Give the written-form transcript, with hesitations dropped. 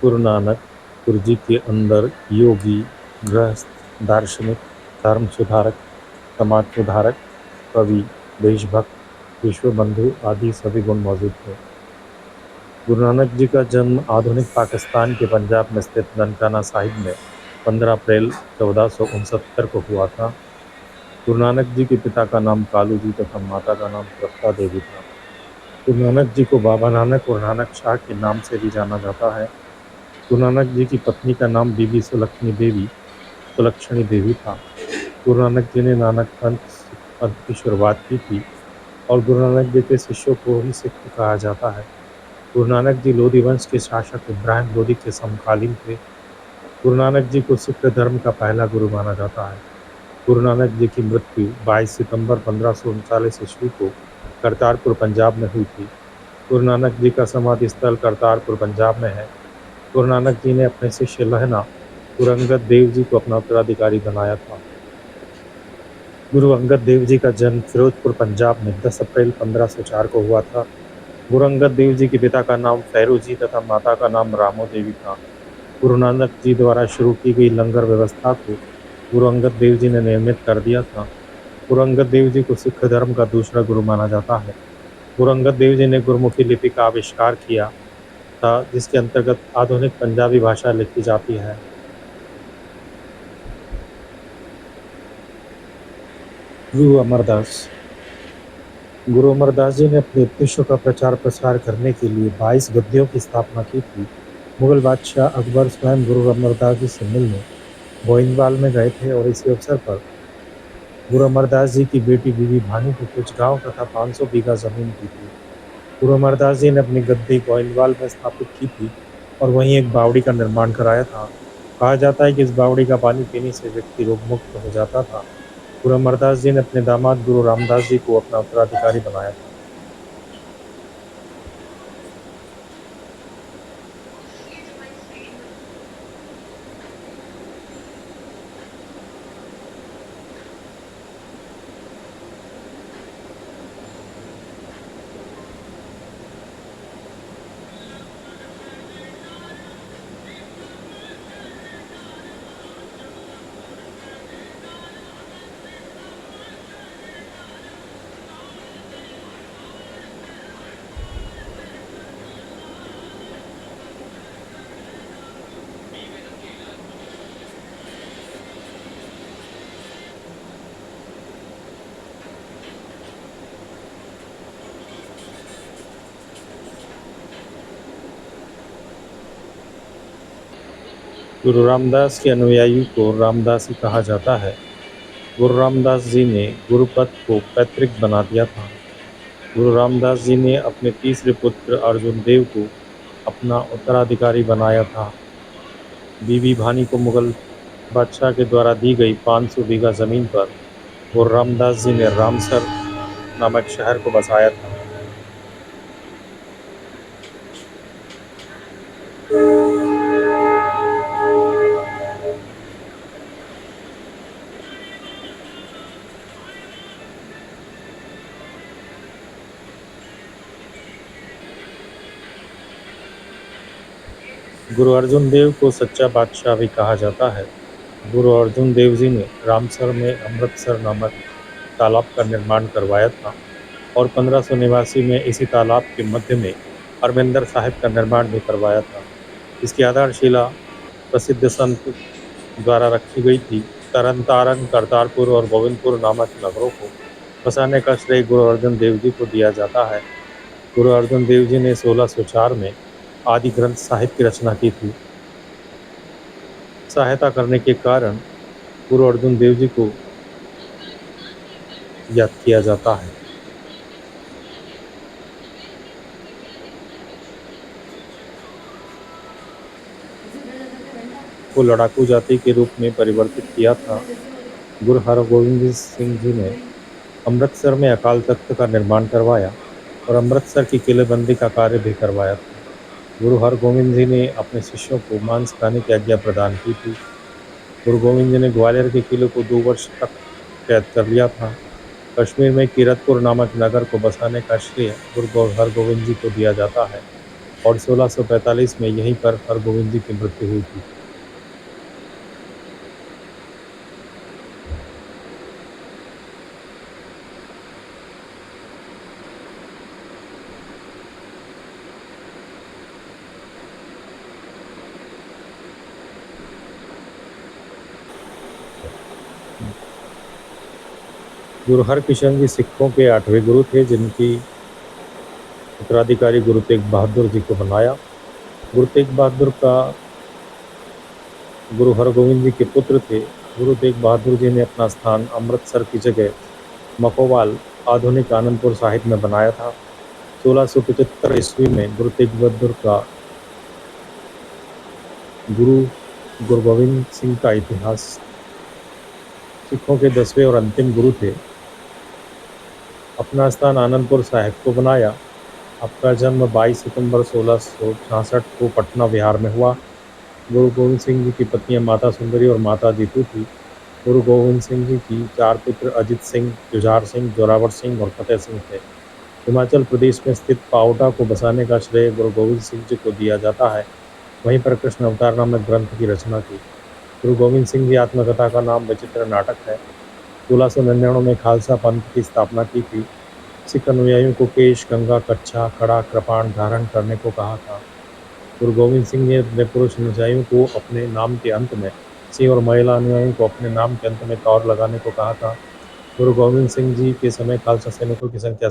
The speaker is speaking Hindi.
गुरु नानक गुरु जी के अंदर योगी, गृहस्थ, दार्शनिक, धर्म सुधारक, समाज सुधारक, कवि, देशभक्त, विश्व बंधु आदि सभी गुण मौजूद थे। गुरु नानक जी का जन्म आधुनिक पाकिस्तान के पंजाब में स्थित ननकाना साहिब में 15 अप्रैल 1469 को हुआ था। गुरु नानक जी के पिता का नाम कालू जी तथा माता का नाम तृप्ता देवी था। गुरु नानक जी को बाबा नानक और नानक शाह के नाम से भी जाना जाता है। गुरु नानक जी की पत्नी का नाम बीबी सुलक्षणी देवी था। गुरु नानक जी ने नानक पंथ की शुरुआत की थी और गुरु नानक जी के शिष्यों को ही सिख कहा जाता है। गुरु नानक जी लोधी वंश के शासक इब्राहिम लोधी के समकालीन थे। गुरु नानक जी को सिख धर्म का पहला गुरु माना जाता है। गुरु नानक जी की मृत्यु 22 सितंबर 1539 ईस्वी को करतारपुर पंजाब में हुई थी। गुरु नानक जी का समाधि स्थल करतारपुर पंजाब में है। गुरु नानक जी ने अपने शिष्य लहना गुरु अंगद देव जी को अपना उत्तराधिकारी बनाया था। गुरु अंगद देव जी का जन्म फिरोजपुर पंजाब में 10 अप्रैल 1504 को हुआ था। गुरु अंगद देव जी के पिता का नाम फैरू जी तथा माता का नाम रामो देवी था। गुरु नानक जी द्वारा शुरू की गई लंगर व्यवस्था को गुरु अंगद देव जी ने नियमित कर दिया था। गुरु अंगद देव जी को सिख धर्म का दूसरा गुरु माना जाता है। गुरु अंगद देव जी ने गुरमुखी लिपि का आविष्कार किया था, जिसके अंतर्गत आधुनिक पंजाबी भाषा लिखी जाती है। गुरु अमरदास गुरु अमरदास जी ने अपने उपदेशों का प्रचार प्रसार करने के लिए 22 गद्दियों की स्थापना की थी। मुगल बादशाह अकबर स्वयं गुरु अमरदास जी से मिलने गोइंदवाल में गए थे और इसी अवसर पर गुरु अमरदास जी की बेटी बीबी भानी को कुछ गांव तथा 500 बीघा जमीन दी थी। गुरु अमरदास जी ने अपनी गद्दी गोइंदवाल में स्थापित की थी और वहीं एक बावड़ी का निर्माण कराया था। कहा जाता है कि इस बावड़ी का पानी पीने से व्यक्ति रोग मुक्त हो जाता था। गुरु अमरदास जी ने अपने दामाद गुरु रामदास जी को अपना उत्तराधिकारी बनाया था। गुरु रामदास के अनुयायियों को रामदासी कहा जाता है। गुरु रामदास जी ने गुरुपद को पैतृक बना दिया था। गुरु रामदास जी ने अपने तीसरे पुत्र अर्जुन देव को अपना उत्तराधिकारी बनाया था। बीबी भानी को मुगल बादशाह के द्वारा दी गई 500 बीघा जमीन पर गुरु रामदास जी ने रामसर नामक शहर को बसाया था। गुरु अर्जुन देव को सच्चा बादशाह भी कहा जाता है। गुरु अर्जुन देव जी ने रामसर में अमृतसर नामक तालाब का निर्माण करवाया था और 1589 में इसी तालाब के मध्य में हरमिंदर साहिब का निर्माण भी करवाया था। इसकी आधारशिला प्रसिद्ध संत द्वारा रखी गई थी। तरन तारण, करतारपुर और गोविंदपुर नामक नगरों को बसाने का श्रेय गुरु अर्जुन देव जी को दिया जाता है। गुरु अर्जुन देव जी ने 1604 में आदि ग्रंथ साहिब की रचना की थी। सहायता करने के कारण गुरु अर्जुन देव जी को याद किया जाता है। को लड़ाकू जाति के रूप में परिवर्तित किया था। गुरु हरगोविंद सिंह जी ने अमृतसर में अकाल तख्त का निर्माण करवाया और अमृतसर की किलेबंदी का कार्य भी करवाया था। गुरु हरगोविंद जी ने अपने शिष्यों को मांस खाने की आज्ञा प्रदान की थी। गुरु गोविंद जी ने ग्वालियर के किले को 2 वर्ष तक कैद कर लिया था। कश्मीर में कीरतपुर नामक नगर को बसाने का श्रेय गुरु हरगोविंद जी को दिया जाता है। और 1645 में यहीं पर हरगोविंद जी की मृत्यु हुई थी। गुरु हरकिशन जी सिखों के 8वें गुरु थे, जिनकी उत्तराधिकारी गुरु तेग बहादुर जी को बनाया। गुरु तेग बहादुर का गुरु हरगोविंद जी के पुत्र थे। गुरु तेग बहादुर जी ने अपना स्थान अमृतसर की जगह मकोवाल, आधुनिक आनंदपुर साहिब में बनाया था। 1675 ईस्वी में गुरु तेग बहादुर का गुरु गुरु गोविंद सिंह का इतिहास। सिखों के 10वें और अंतिम गुरु थे। अपना स्थान आनंदपुर साहिब को बनाया। आपका जन्म 22 सितंबर 1666 को पटना बिहार में हुआ। गुरु गोविंद सिंह जी की पत्नियां माता सुंदरी और माता जीतू थी। गुरु गोविंद सिंह जी की 4 पुत्र अजित सिंह, जुझार सिंह, जोरावर सिंह और फतेह सिंह थे। हिमाचल प्रदेश में स्थित पाओटा को बसाने का श्रेय गुरु गोविंद सिंह जी को दिया जाता है। वहीं पर कृष्ण अवतार नामक ग्रंथ की रचना की। गुरु गोविंद सिंह जी आत्मकथा का नाम विचित्र नाटक है। 1699 में खालसा पंथ की स्थापना की थी। सिख अनुयायियों को केश, कंघा, कच्छा, कड़ा, कृपाण धारण करने को कहा था। गुरु गोविंद सिंह ने अपने पुरुष अनुयायियों को अपने नाम के अंत में सिंह और महिला अनुयायियों को अपने नाम के अंत में कौर लगाने को कहा था। गुरु गोविंद सिंह जी के समय खालसा सैनिकों की संख्या